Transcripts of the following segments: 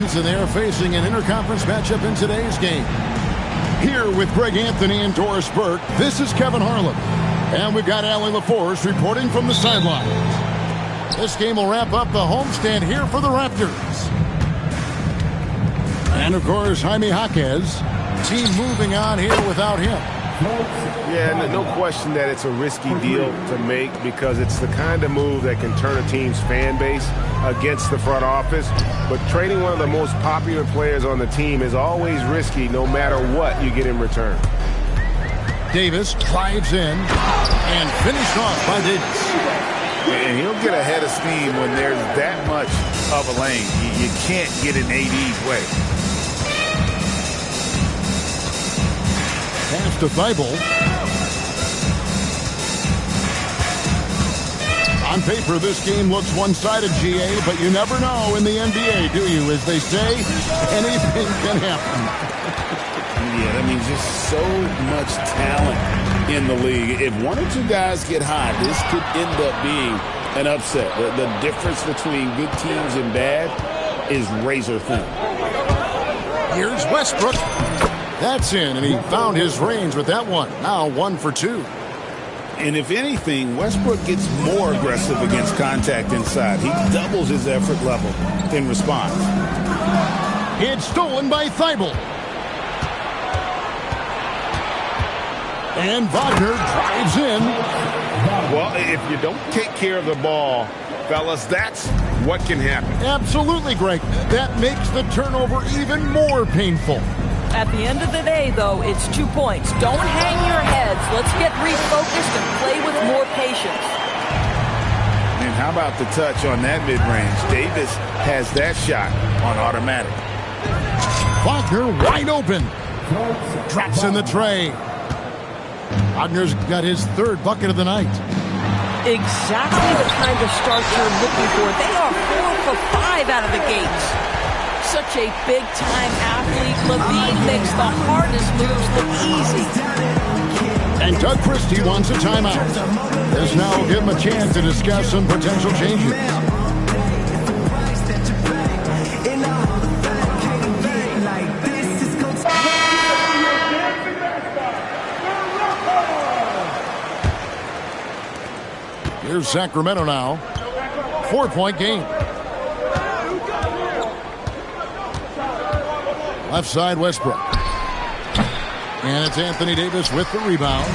And they are facing an interconference matchup in today's game. Here with Greg Anthony and Doris Burke, this is Kevin Harlan. And we've got Allie LaForce reporting from the sidelines. This game will wrap up the homestand here for the Raptors. And, of course, Jaime Jaquez. Team moving on here without him. Yeah, no question that it's a risky deal to make because it's the kind of move that can turn a team's fan base against the front office. But trading one of the most popular players on the team is always risky no matter what you get in return. Davis drives in and finished off by Davis. And he'll get ahead of steam when there's that much of a lane. You can't get in AD's way. Pass to Thibault. On paper, this game looks one-sided, GA, but you never know in the NBA, do you? As they say, anything can happen. Yeah, I mean, just so much talent in the league. If one or two guys get hot, this could end up being an upset. The difference between good teams and bad is razor thin. Here's Westbrook. That's in, and he found his range with that one. Now 1 for 2. And if anything, Westbrook gets more aggressive against contact inside. He doubles his effort level in response. It's stolen by Thibault. And Wagner drives in. Well, if you don't take care of the ball, fellas, that's what can happen. Absolutely, Greg. That makes the turnover even more painful. At the end of the day, though, it's 2 points. Don't hang your heads. Let's get refocused and play with more patience. And how about the touch on that mid-range? Davis has that shot on automatic. Wagner wide open. Drops in the tray. Wagner's got his 3rd bucket of the night. Exactly the kind of start you're looking for. They are 4 for 5 out of the gates. Such a big-time athlete. LaVine makes the hardest moves look easy. And Doug Christie wants a timeout. This now will give him a chance to discuss some potential changes. Here's Sacramento now. 4-point game. Left side, Westbrook. And it's Anthony Davis with the rebound.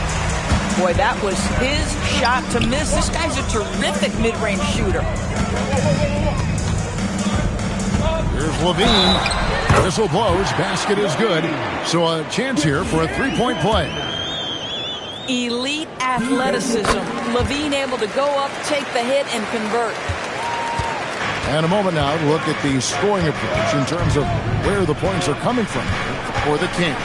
Boy, that was his shot to miss. This guy's a terrific mid-range shooter. Here's LaVine. Whistle blows. Basket is good. So a chance here for a 3-point play. Elite athleticism. LaVine able to go up, take the hit, and convert. And a moment now to look at the scoring approach in terms of where the points are coming from for the Kings.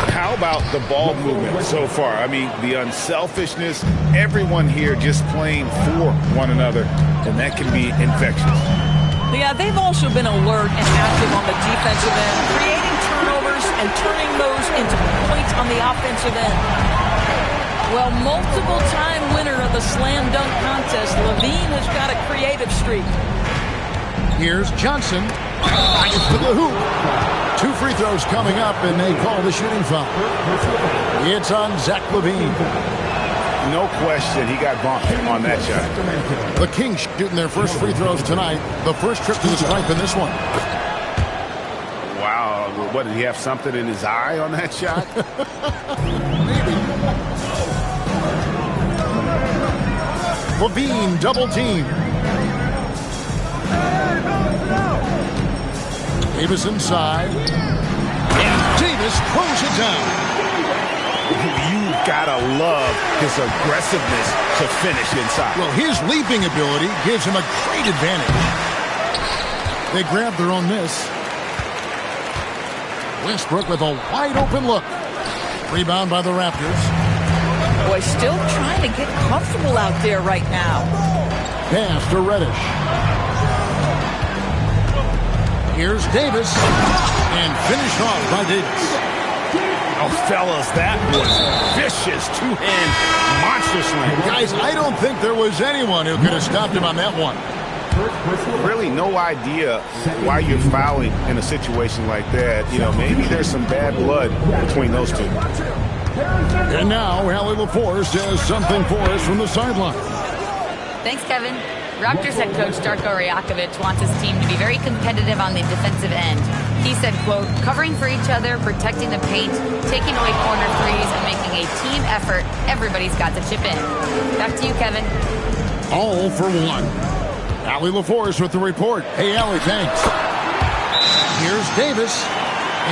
How about the ball movement so far? I mean, the unselfishness, everyone here just playing for one another, and that can be infectious. Yeah, they've also been alert and active on the defensive end, creating turnovers and turning those into points on the offensive end. Well, multiple-time winner of the slam dunk contest, LaVine has got a creative streak. Here's Johnson. It's to the hoop. 2 free throws coming up, and they call the shooting foul. It's on Zach LaVine. No question, he got bumped on that shot. The Kings shooting their first free throws tonight. The first trip to the stripe in this one. Wow, what, did he have something in his eye on that shot? Maybe. LaVine double team. Davis inside. And Davis throws it down. You've got to love his aggressiveness to finish inside. Well, his leaping ability gives him a great advantage. They grab their own miss. Westbrook with a wide open look. Rebound by the Raptors. Boy, still trying to get comfortable out there right now. Pass to Reddish. Here's Davis. And finished off by Davis. Oh, fellas, that was vicious two-hand monster slam. Guys, I don't think there was anyone who could have stopped him on that one. really no idea why you're fouling in a situation like that. You know, maybe there's some bad blood between those two. And now, Allie LaForce has something for us from the sideline. Thanks, Kevin. Raptors head coach Darko Rajakovic wants his team to be very competitive on the defensive end. He said, quote, covering for each other, protecting the paint, taking away corner threes, and making a team effort. Everybody's got to chip in. Back to you, Kevin. All for one. Allie LaForce with the report. Hey, Allie, thanks. Here's Davis.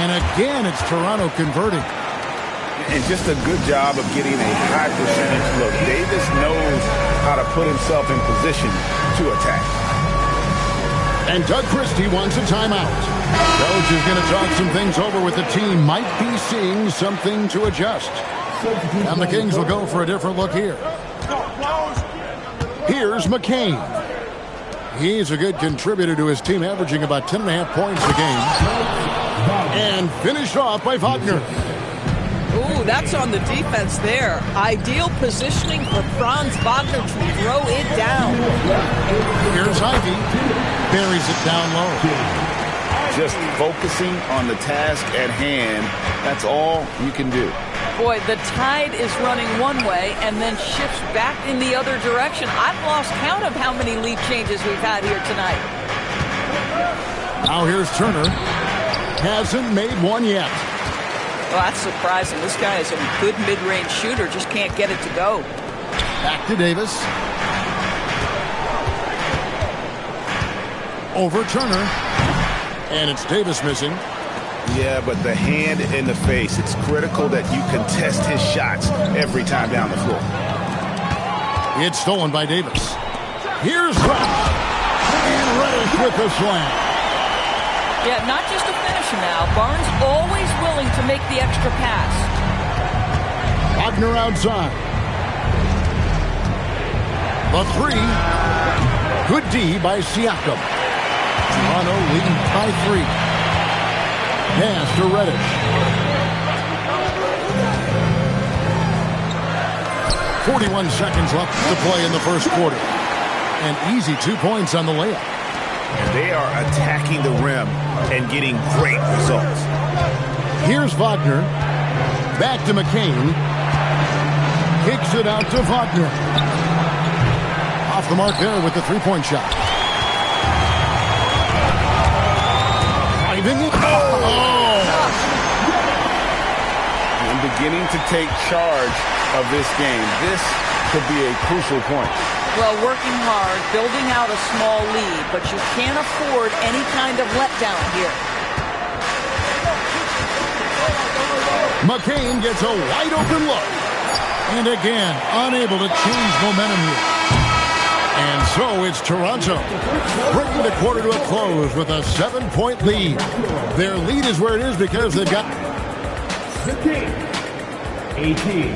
And again, it's Toronto converting. And just a good job of getting a high percentage look. Davis knows how to put himself in position to attack. And Doug Christie wants a timeout. Coach is going to talk some things over with the team. Might be seeing something to adjust. And the Kings will go for a different look here. Here's McCain. He's a good contributor to his team, averaging about 10.5 points a game. And finished off by Wagner. Ooh, that's on the defense there. Ideal positioning for Franz Wagner to throw it down. Here's Ivy. Buries it down low. Just focusing on the task at hand. That's all you can do. Boy, the tide is running one way and then shifts back in the other direction. I've lost count of how many lead changes we've had here tonight. Now here's Turner. Hasn't made one yet. Well, that's surprising. This guy is a good mid-range shooter, just can't get it to go. Back to Davis. Over Turner. And it's Davis missing. Yeah, but the hand in the face, it's critical that you contest his shots every time down the floor. It's stolen by Davis. Here's Rush. And Reddish with the slam. Yeah, not just a finisher now. Barnes always willing to make the extra pass. Wagner outside. The three. Good D by Siakam. Toronto leading by 3. Pass to Reddish. 41 seconds left to play in the first quarter. And easy 2 points on the layup. And they are attacking the rim and getting great results. Here's Wagner. Back to McCain. Kicks it out to Wagner. Off the mark there with the three-point shot. Driving. Oh! And beginning to take charge of this game. This could be a crucial point. Well, working hard, building out a small lead, but you can't afford any kind of letdown here. McCain gets a wide open look. And again, unable to change momentum here. And so it's Toronto, bringing the quarter to a close with a 7-point lead. Their lead is where it is because they've got 18.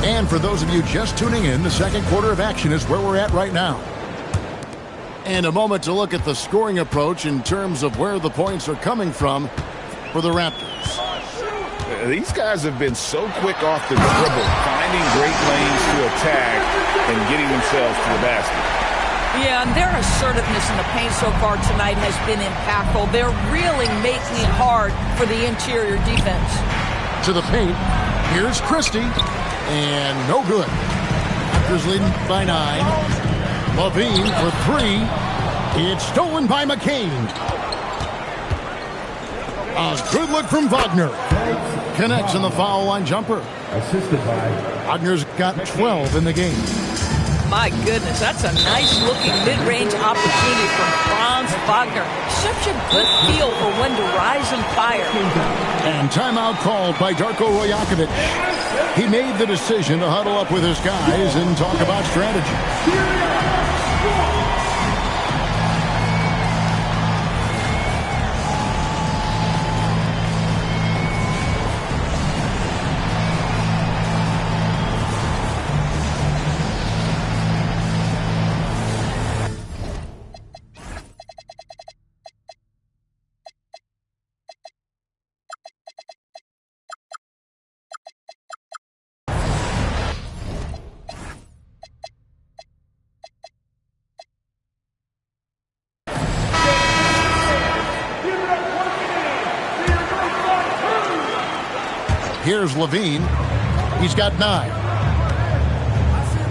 And for those of you just tuning in, the second quarter of action is where we're at right now. And a moment to look at the scoring approach in terms of where the points are coming from for the Raptors. These guys have been so quick off the dribble, finding great lanes to attack and getting themselves to the basket. Yeah, and their assertiveness in the paint so far tonight has been impactful. They're really making it hard for the interior defense. To the paint, here's Christie. And no good. Raptors leading by 9. Levine for 3. It's stolen by McCain. A good look from Wagner. Connects on the foul line jumper. Assisted by Wagner's got 12 in the game. My goodness, that's a nice-looking mid-range opportunity from Franz Wagner. Such a good feel for when to rise and fire. And timeout called by Darko Rajakovic. He made the decision to huddle up with his guys and talk about strategy. Here's Levine. He's got 9.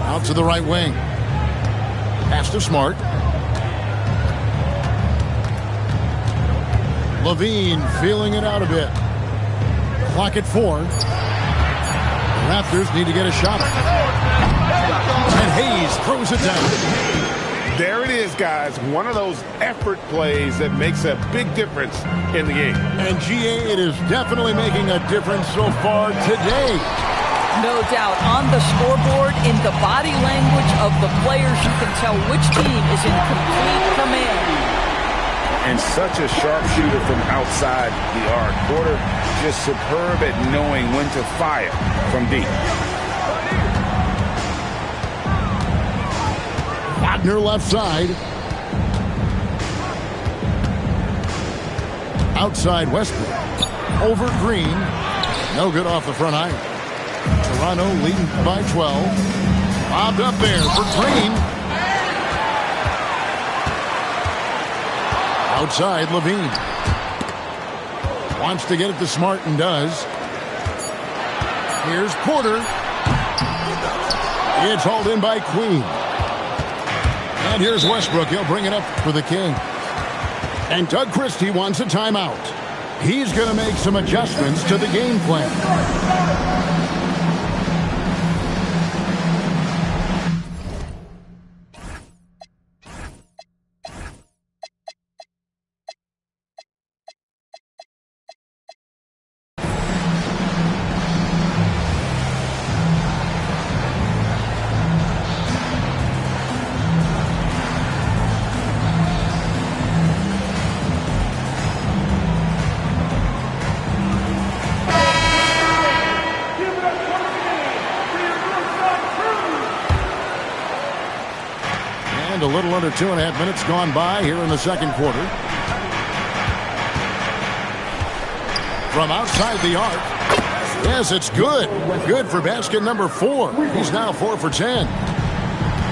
Out to the right wing. Pass to Smart. Levine feeling it out a bit. Clock at 4. The Raptors need to get a shot. And Hayes throws it down. There it is, guys. One of those effort plays that makes a big difference in the game. And GA, it is definitely making a difference so far today. No doubt. On the scoreboard, in the body language of the players, you can tell which team is in complete command. And such a sharpshooter from outside the arc. Porter just superb at knowing when to fire from deep. Wagner left side. Outside Westbrook. Over Green. No good off the front iron. Toronto leading by 12. Bobbed up there for Green. Outside Levine. Wants to get it to Smart and does. Here's Porter. It's hauled in by Queen. And here's Westbrook. He'll bring it up for the King. And Doug Christie wants a timeout. He's going to make some adjustments to the game plan. A little under 2.5 minutes gone by here in the second quarter. From outside the arc. Yes, it's good. Good for basket number 4. He's now 4 for 10.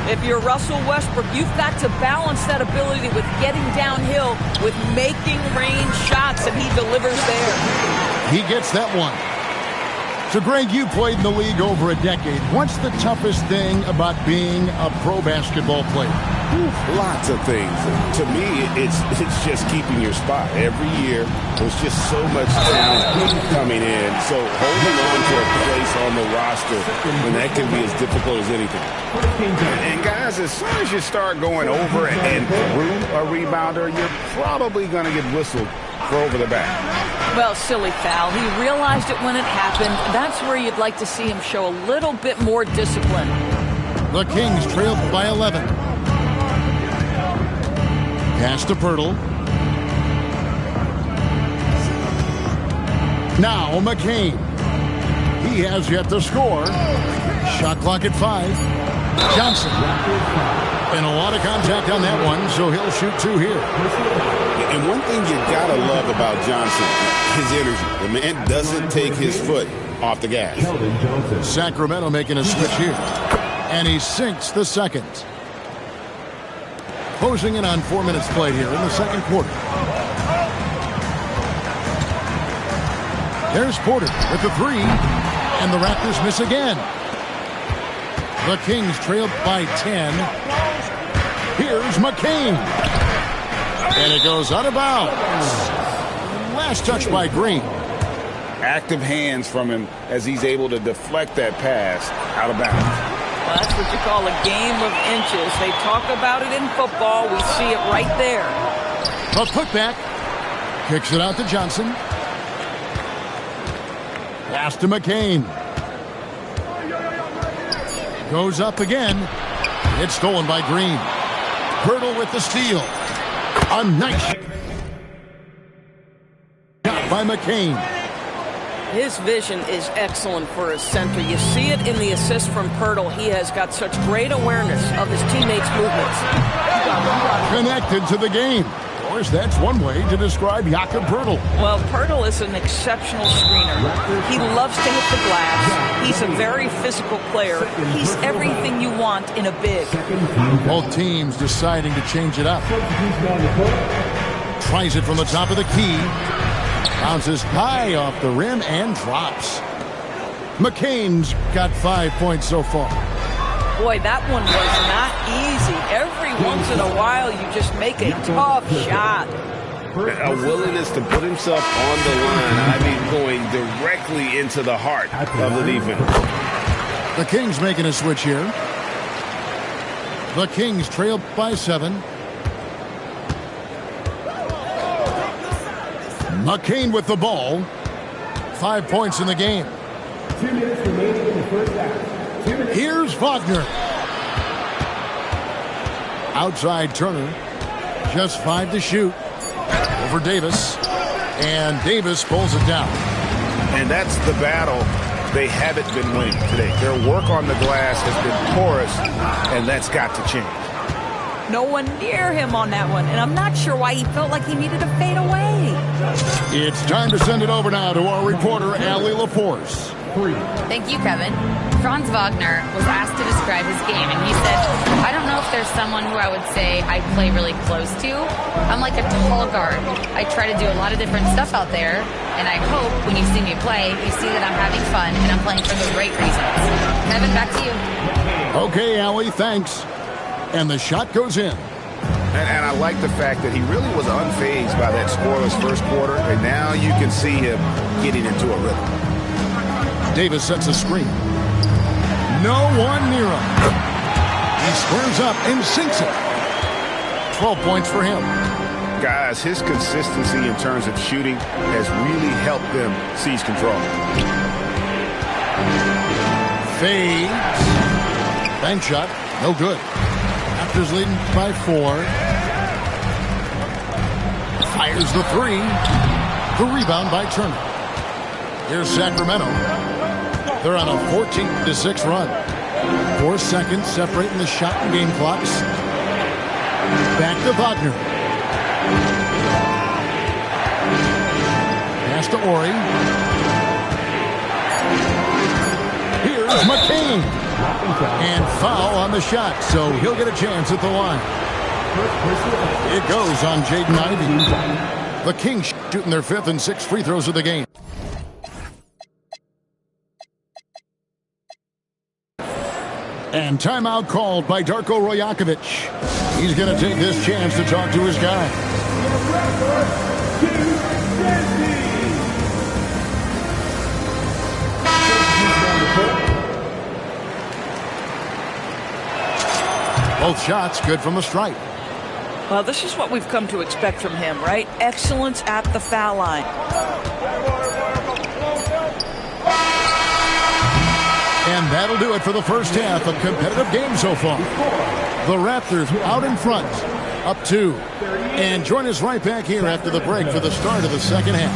If you're Russell Westbrook, you've got to balance that ability with getting downhill with making range shots, and he delivers there. He gets that one. So, Greg, you played in the league over a decade. What's the toughest thing about being a pro basketball player? Lots of things. To me, it's just keeping your spot. Every year, there's just so much talent coming in. So holding on to a place on the roster, when that can be as difficult as anything. And guys, as soon as you start going over and through a rebounder, you're probably going to get whistled for over the back. Well, silly foul. He realized it when it happened. That's where you'd like to see him show a little bit more discipline. The Kings trailed by 11. Pass to Pirtle. Now McCain. He has yet to score. Shot clock at 5. Johnson. And a lot of contact on that one, so he'll shoot 2 here. And one thing you gotta love about Johnson, his energy. The man doesn't take his foot off the gas. Sacramento making a switch here. And he sinks the second. Closing in on 4 minutes played here in the second quarter. There's Porter with the 3. And the Raptors miss again. The Kings trailed by 10. Here's McCain. And it goes out of bounds. Last touch by Green. Active hands from him as he's able to deflect that pass out of bounds. Well, that's what you call a game of inches. They talk about it in football. We see it right there. A putback. Kicks it out to Johnson. Pass to McCain. Goes up again. It's stolen by Green. Pirtle with the steal. A nice shot by McCain. His vision is excellent for his center. You see it in the assist from Pirtle. He has got such great awareness of his teammates' movements. Connected to the game. Of course, that's one way to describe Jakob Pirtle. Well, Pirtle is an exceptional screener. He loves to hit the glass. He's a very physical player. He's everything you want in a big. Both teams deciding to change it up. Tries it from the top of the key. Bounces high off the rim and drops. McCain's got 5 points so far. Boy, that one was not easy. Every once in a while, you just make a tough shot. A willingness to put himself on the line. I mean, going directly into the heart of the defense. The Kings making a switch here. The Kings trail by 7. McCain with the ball. 5 points in the game. 2 minutes remaining in the first half. Here's Wagner. Outside Turner. Just 5 to shoot. Over Davis. And Davis pulls it down. And that's the battle they haven't been winning today. Their work on the glass has been porous, and that's got to change. No one near him on that one, and I'm not sure why he felt like he needed to fade away. It's time to send it over now to our reporter, Allie LaForce. Thank you, Kevin. Franz Wagner was asked to describe his game, and he said, I don't know if there's someone who I would say I play really close to. I'm like a tall guard. I try to do a lot of different stuff out there, and I hope when you see me play, you see that I'm having fun and I'm playing for the right reasons. Kevin, back to you. Okay, Allie, thanks. And the shot goes in. And I like the fact that he really was unfazed by that scoreless first quarter, and now you can see him getting into a rhythm. Davis sets a screen. No one near him. He squares up and sinks it. 12 points for him. Guys, his consistency in terms of shooting has really helped them seize control. Fades. Bank shot. No good. Raptors leading by 4. Fires the 3. The rebound by Turner. Here's Sacramento. They're on a 14-6 run. 4 seconds separating the shot and game clocks. Back to Wagner. Pass to Ori. Here's McCain. And foul on the shot, so he'll get a chance at the line. It goes on Jaden Ivey. The Kings shooting their 5th and 6th free throws of the game. And timeout called by Darko Rajakovic. He's going to take this chance to talk to his guy. Both shots good from the stripe. Well, this is what we've come to expect from him, right? Excellence at the foul line. And that'll do it for the first half. A competitive game so far. The Raptors out in front, up 2. And join us right back here after the break for the start of the second half.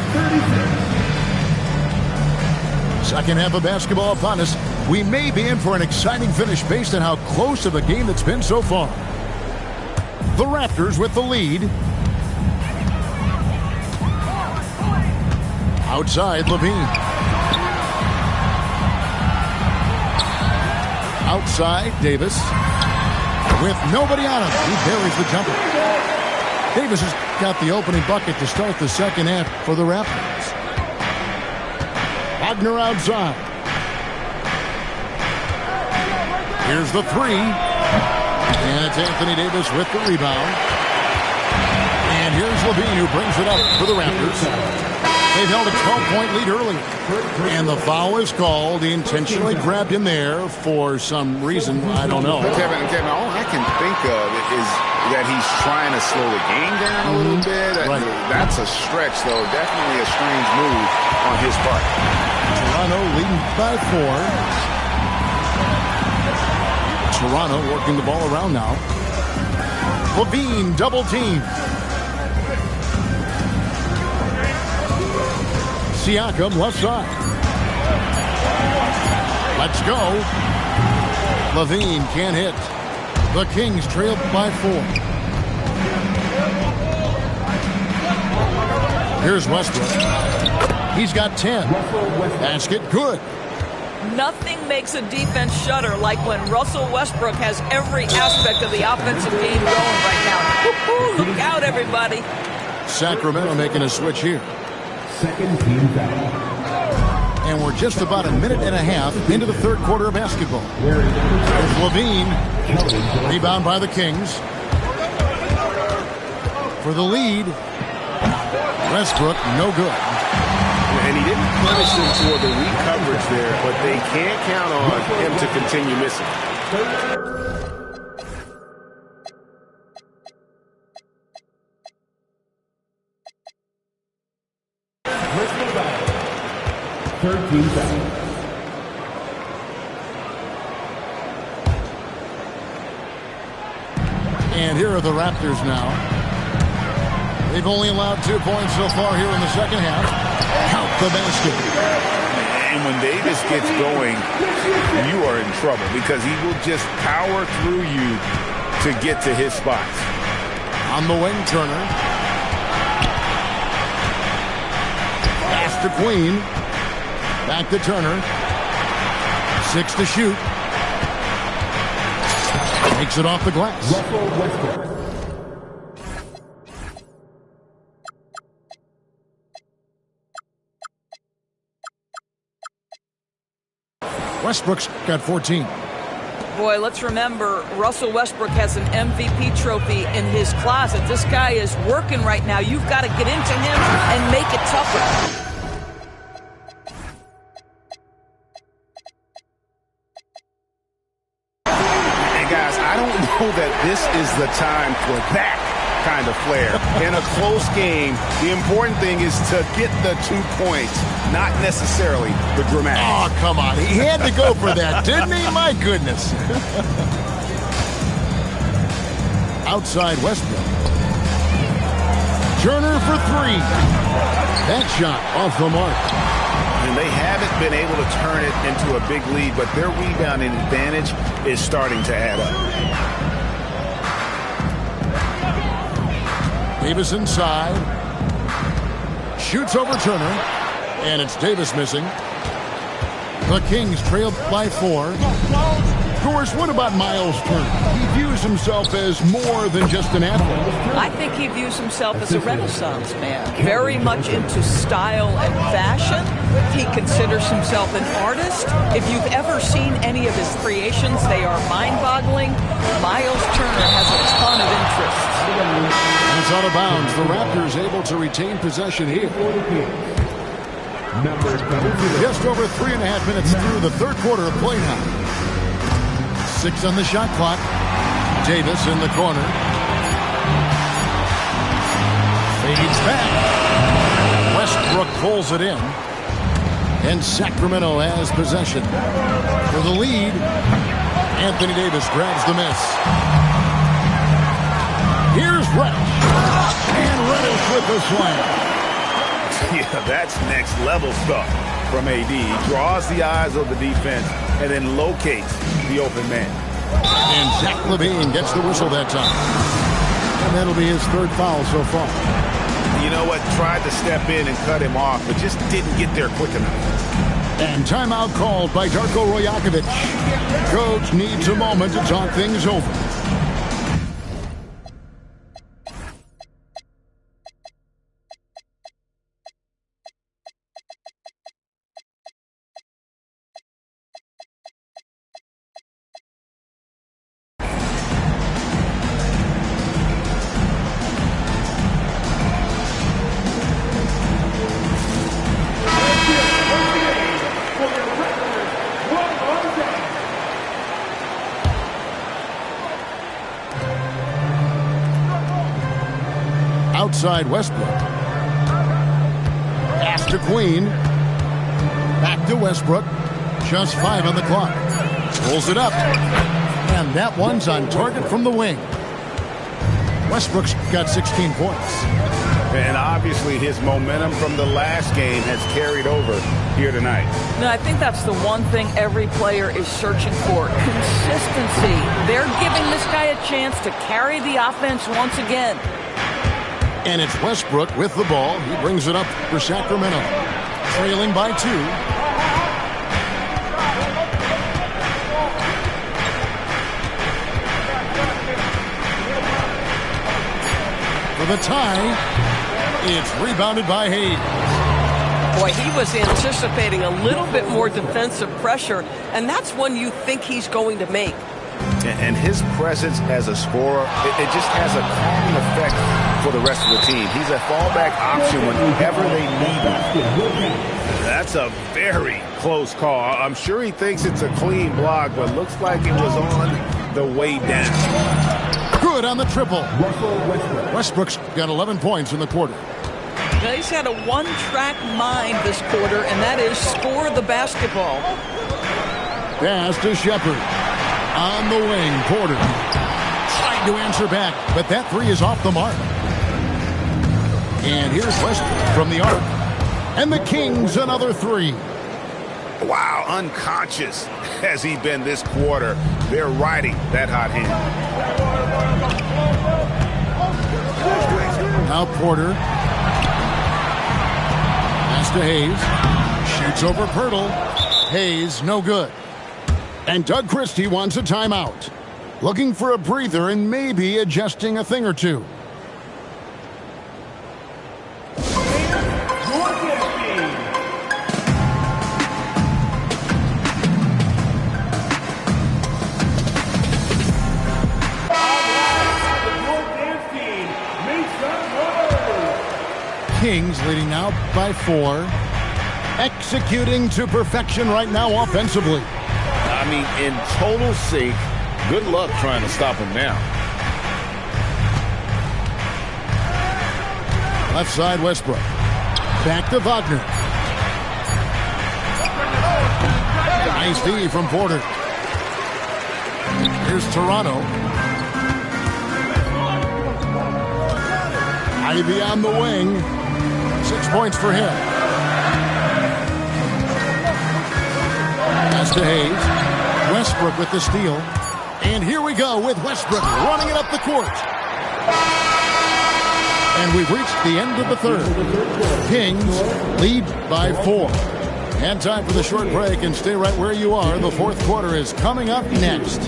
Second half of basketball upon us. We may be in for an exciting finish based on how close of a game it's been so far. The Raptors with the lead. Outside, Levine. Outside, Davis. With nobody on him, he buries the jumper. Davis has got the opening bucket to start the second half for the Raptors. Wagner outside. Here's the 3. And it's Anthony Davis with the rebound. And here's Levine who brings it up for the Raptors. They've held a 12-point lead earlier. And the foul is called. He intentionally grabbed him there for some reason. I don't know. Kevin, all I can think of is that he's trying to slow the game down a little bit. Right. That's a stretch, though. Definitely a strange move on his part. Toronto leading by 4. Toronto working the ball around now. Levine double team. Siakam left side. Let's go. Levine can't hit. The Kings trail by 4. Here's Westbrook. He's got 10. Basket good. Nothing makes a defense shudder like when Russell Westbrook has every aspect of the offensive game going right now. Woo-hoo, look out, everybody. Sacramento making a switch here. Second team foul. And we're just about a minute and a half into the third quarter of basketball. There's Levine. Rebound by the Kings. For the lead. Westbrook, no good. And he didn't punish them for the weak coverage there, but they can't count on him to continue missing. And here are the Raptors now. They've only allowed 2 points so far here in the second half. Count the basket. And when Davis gets going, you are in trouble because he will just power through you to get to his spots. On the wing, Turner. Pass to Queen. Back to Turner. 6 to shoot. Takes it off the glass. Westbrook's got 14. Boy, let's remember, Russell Westbrook has an MVP trophy in his closet. This guy is working right now. You've got to get into him and make it tougher. I don't know that this is the time for that kind of flair. In a close game, the important thing is to get the 2 points, not necessarily the dramatic. Oh, come on. He had to go for that, didn't he? My goodness. Outside Westbrook. Turner for 3. That shot off the mark. And they haven't been able to turn it into a big lead, but their rebounding advantage is starting to add up. Davis inside. Shoots over Turner. And it's Davis missing. The Kings trailed by 4. Of course, what about Miles Turner? He views himself as more than just an athlete. I think he views himself as a Renaissance man, very much into style and fashion. He considers himself an artist. If you've ever seen any of his creations, they are mind-boggling. Miles Turner has a ton of interest. And it's out of bounds. The Raptors able to retain possession here. Just over 3.5 minutes through the third quarter of play now. 6 on the shot clock. Davis in the corner. Fades back. Westbrook pulls it in. And Sacramento has possession. For the lead, Anthony Davis grabs the miss. Here's Reddish. And Reddish with the slam. Yeah, that's next level stuff from AD. He draws the eyes of the defense and then locates the open man. And Zach LaVine gets the whistle that time. And that'll be his 3rd foul so far. You know what? Tried to step in and cut him off, but just didn't get there quick enough. And timeout called by Darko Rajakovic. Coach needs a moment to talk things over. Outside Westbrook. Pass to Queen. Back to Westbrook. Just 5 on the clock. Pulls it up. And that one's on target from the wing. Westbrook's got 16 points. And obviously his momentum from the last game has carried over here tonight. No, I think that's the one thing every player is searching for. Consistency. They're giving this guy a chance to carry the offense once again. And it's Westbrook with the ball. He brings it up for Sacramento. Trailing by 2. For the tie, it's rebounded by Hayes. Boy, he was anticipating a little bit more defensive pressure, and that's one you think he's going to make. And his presence as a scorer, it just has a calming effect for the rest of the team. He's a fallback option whenever they need him. That's a very close call. I'm sure he thinks it's a clean block, but looks like it was on the way down. Good on the triple. Westbrook's got 11 points in the quarter. Now, he's had a one-track mind this quarter, and that is score the basketball. Pass to Shepard. On the wing, Porter. Trying to answer back, but that three is off the mark. And here's Westbrook from the arc. And the Kings another three. Wow, unconscious has he been this quarter. They're riding that hot hand. Now Porter. Pass to Hayes. Shoots over Pirtle. Hayes, no good. And Doug Christie wants a timeout. Looking for a breather and maybe adjusting a thing or two. Kings leading now by 4. Executing to perfection right now offensively. I mean, in total sync. Good luck trying to stop him now. Left side, Westbrook. Back to Wagner. Nice D from Porter. Here's Toronto. Ivy on the wing. 6 points for him. Pass to Hayes. Westbrook with the steal. And here we go with Westbrook running it up the court. And we've reached the end of the third. Kings lead by 4. And time for the short break, and stay right where you are. The fourth quarter is coming up next.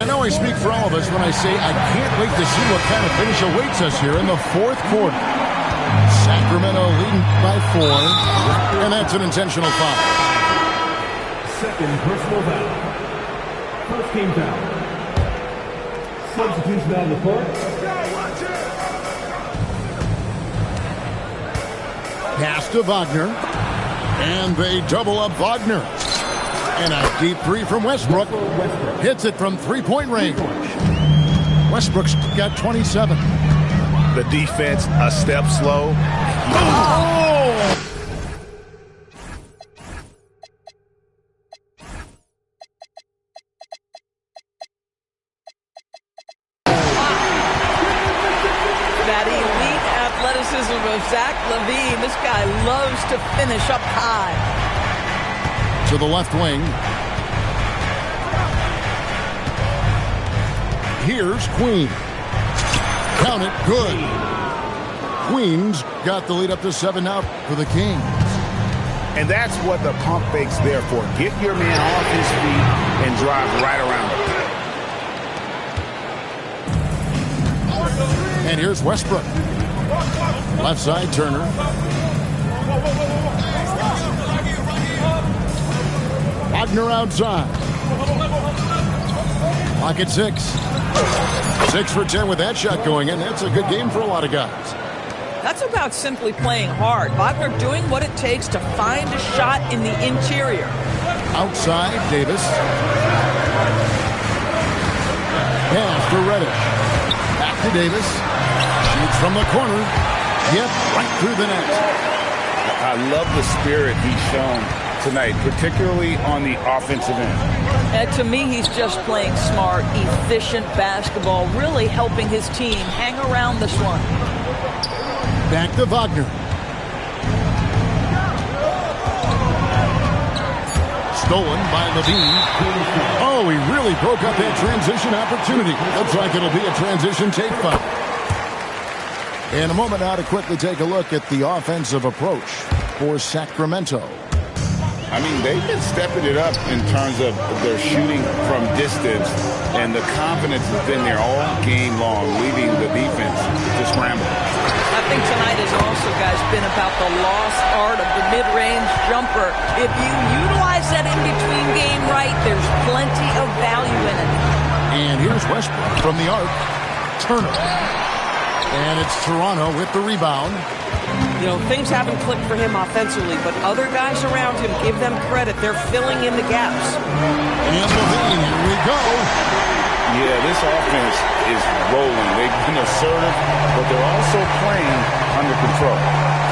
I know I speak for all of us when I say I can't wait to see what kind of finish awaits us here in the fourth quarter. Sacramento leading by 4, and that's an intentional foul. Second personal foul. First team foul. Substitution on the court. Pass to Wagner, and they double up Wagner. And a deep three from Westbrook. Hits it from three-point range. Westbrook's got 27. The defense a step slow. Oh! That elite athleticism of Zach LaVine. This guy loves to finish up high. To the left wing. Here's Queen. Count it, good. Queen's got the lead up to 7 now for the Kings. And that's what the pump fake's there for. Get your man off his feet and drive right around him. And here's Westbrook. Left side, Turner. Wagner outside. Pocket 6. 6 for 10 with that shot going in. That's a good game for a lot of guys. That's about simply playing hard. Wagner doing what it takes to find a shot in the interior. Outside, Davis. Pass to Reddish. Back to Davis. Shoots from the corner. Yep, right through the net. I love the spirit he's shown tonight, particularly on the offensive end. And to me, he's just playing smart, efficient basketball, really helping his team hang around this one. Back to Wagner. Stolen by LaVine. Oh, he really broke up that transition opportunity. Looks like it'll be a transition take foul. In a moment now to quickly take a look at the offensive approach for Sacramento. I mean, they've been stepping it up in terms of their shooting from distance, and the confidence has been there all game long, leading the defense to scramble. I think tonight has also, guys, been about the lost art of the mid-range jumper. If you utilize that in-between game right, there's plenty of value in it. And here's Westbrook from the arc. Turner. And it's Toronto with the rebound. You know, things haven't clicked for him offensively, but other guys around him, give them credit. They're filling in the gaps. And Levine, here we go. Yeah, this offense is rolling. They've been assertive, but they're also playing under control.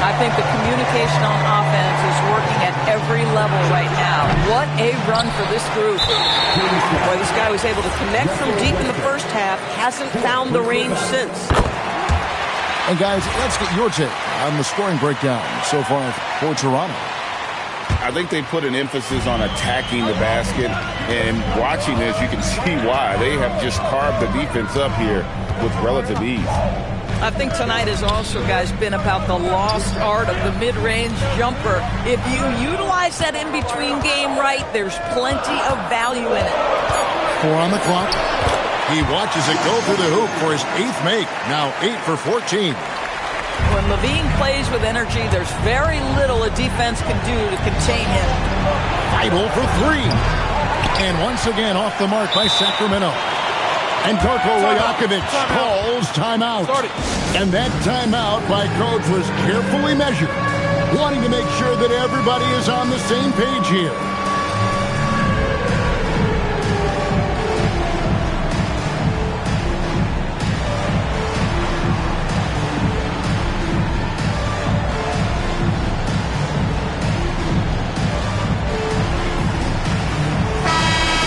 I think the communication on offense is working at every level right now. What a run for this group. Boy, this guy was able to connect from deep in the first half, hasn't found the range since. And guys, let's get your take on the scoring breakdown so far for Toronto. I think they put an emphasis on attacking the basket, and watching this, you can see why. They have just carved the defense up here with relative ease. I think tonight has also, guys, been about the lost art of the mid-range jumper. If you utilize that in-between game right, there's plenty of value in it. 4 on the clock. He watches it go through the hoop for his 8th make. Now 8 for 14. When Levine plays with energy, there's very little a defense can do to contain him. Idle for 3. And once again off the mark by Sacramento. And Darko Rajakovic calls timeout. And that timeout by coach was carefully measured, wanting to make sure that everybody is on the same page here.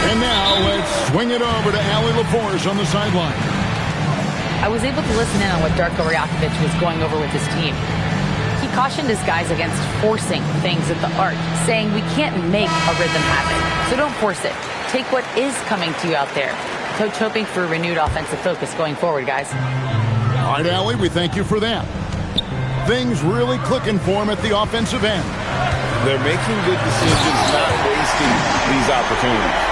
And now let's swing it over to Allie LaForce on the sideline. I was able to listen in on what Darko Rajakovic was going over with his team. He cautioned his guys against forcing things at the arc, saying we can't make a rhythm happen, so don't force it. Take what is coming to you out there. Coach hoping for renewed offensive focus going forward, guys. All right, Allie, we thank you for that. Things really clicking for him at the offensive end. They're making good decisions, not wasting these opportunities.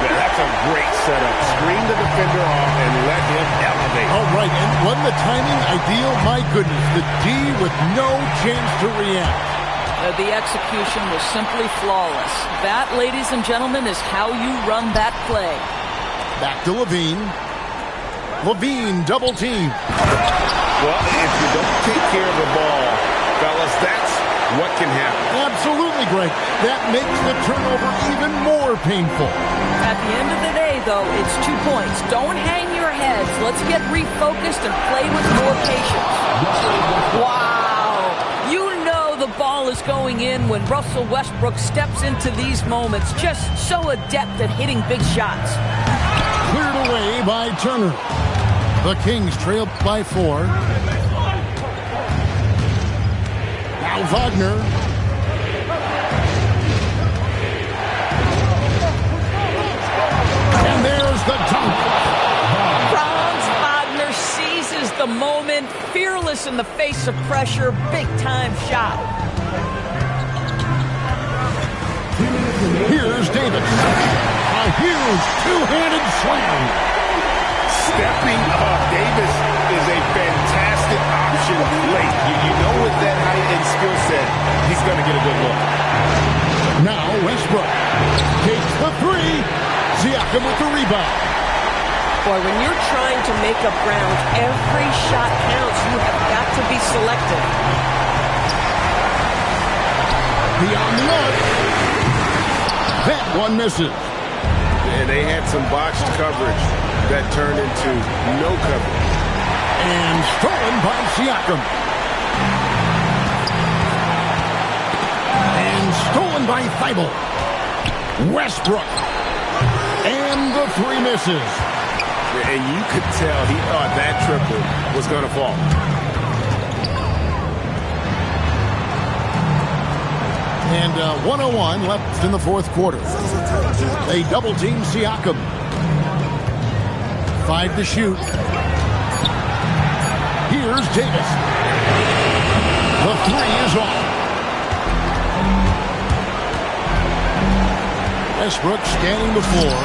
Yeah, that's a great setup. Screen the defender off and let him elevate. All right, and wasn't the timing ideal? My goodness, the D with no chance to react. The execution was simply flawless. That, ladies and gentlemen, is how you run that play. Back to Levine. Levine double team. Well, if you don't take care of the ball, fellas, that's what can happen. Absolutely, Greg. That makes the turnover even more painful. At the end of the day, though, it's 2 points. Don't hang your heads. Let's get refocused and play with more patience. Wow. You know the ball is going in when Russell Westbrook steps into these moments. Just so adept at hitting big shots. Cleared away by Turner. The Kings trail by 4. Now Wagner. And there's the dunk. Franz Wagner seizes the moment, fearless in the face of pressure, big-time shot. Here's Davis. A huge two-handed slam. Stepping up, Davis is a fantastic option late. You know with that height and skill set, he's going to get a good look. Now Westbrook takes the 3. Siakam with the rebound. Boy, when you're trying to make up ground, every shot counts. You have got to be selective. Beyond the arc. That one misses. And they had some botched coverage that turned into no coverage. And stolen by Siakam. And stolen by Thibault. Westbrook. And the 3 misses. And you could tell he thought that triple was going to fall. And 1:01 left in the 4th quarter. They double-team Siakam. 5 to shoot. Here's Davis. The 3 is off. Westbrook scanning the floor.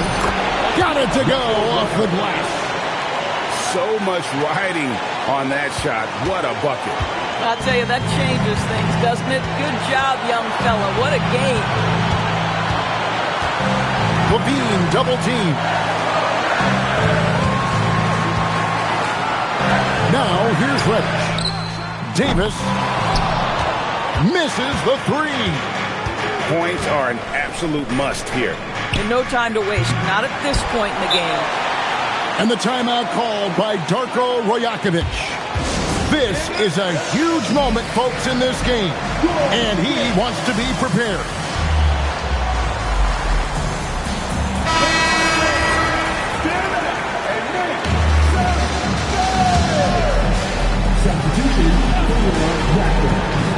Got it to go off the glass. So much riding on that shot. What a bucket. I'll tell you, that changes things, doesn't it? Good job, young fella. What a game. Levine double team. Now here's Reddish. Davis misses the three. Points are an absolute must here. And no time to waste. Not at this point in the game. And the timeout called by Darko Rajakovic. This is a huge moment, folks, in this game. And he wants to be prepared.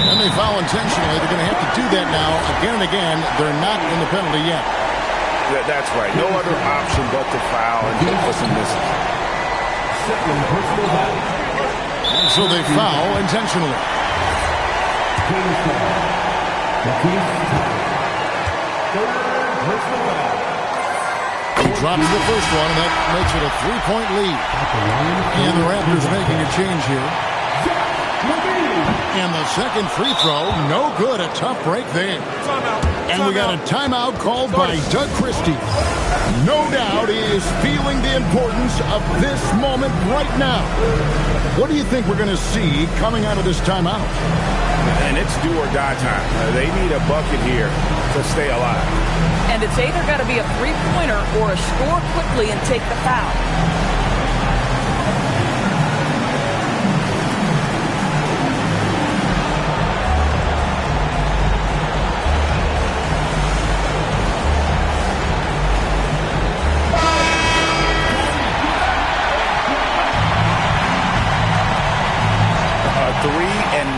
And they foul intentionally. They're going to have to do that now again and again. They're not in the penalty yet. That's right. No other option but to foul and take for some misses. And so they foul intentionally. He drops the first one, and that makes it a 3-point lead. And the Raptors making a change here. And the second free throw, no good. A tough break there. And we got a timeout called by Doug Christie. No doubt he is feeling the importance of this moment right now. What do you think we're going to see coming out of this timeout? And it's do or die time. They need a bucket here to stay alive. And it's either got to be a three-pointer or a score quickly and take the foul.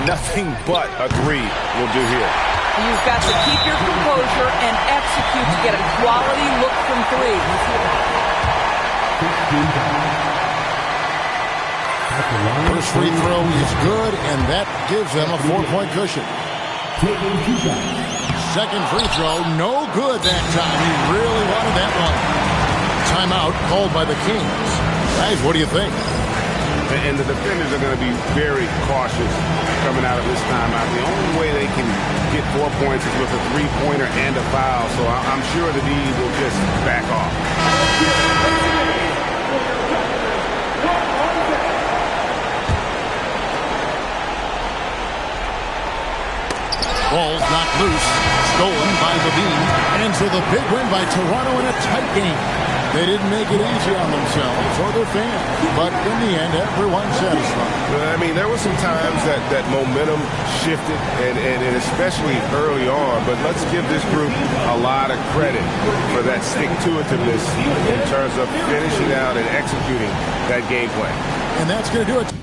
Nothing but a three will do here. You've got to keep your composure and execute to get a quality look from three. First free throw is good, and that gives them a 4-point cushion. Second free throw, no good that time. He really wanted that one. Timeout called by the Kings. Guys, what do you think? And the defenders are going to be very cautious coming out of this timeout. The only way they can get 4 points is with a three-pointer and a foul, so I'm sure the D will just back off. Ball's knocked loose, stolen by Levine, and so the big win by Toronto in a tight game. They didn't make it easy on themselves or their fans, but in the end, everyone's satisfied. I mean, there were some times that momentum shifted, and especially early on, but let's give this group a lot of credit for that stick-to-itiveness in terms of finishing out and executing that game plan. And that's going to do it.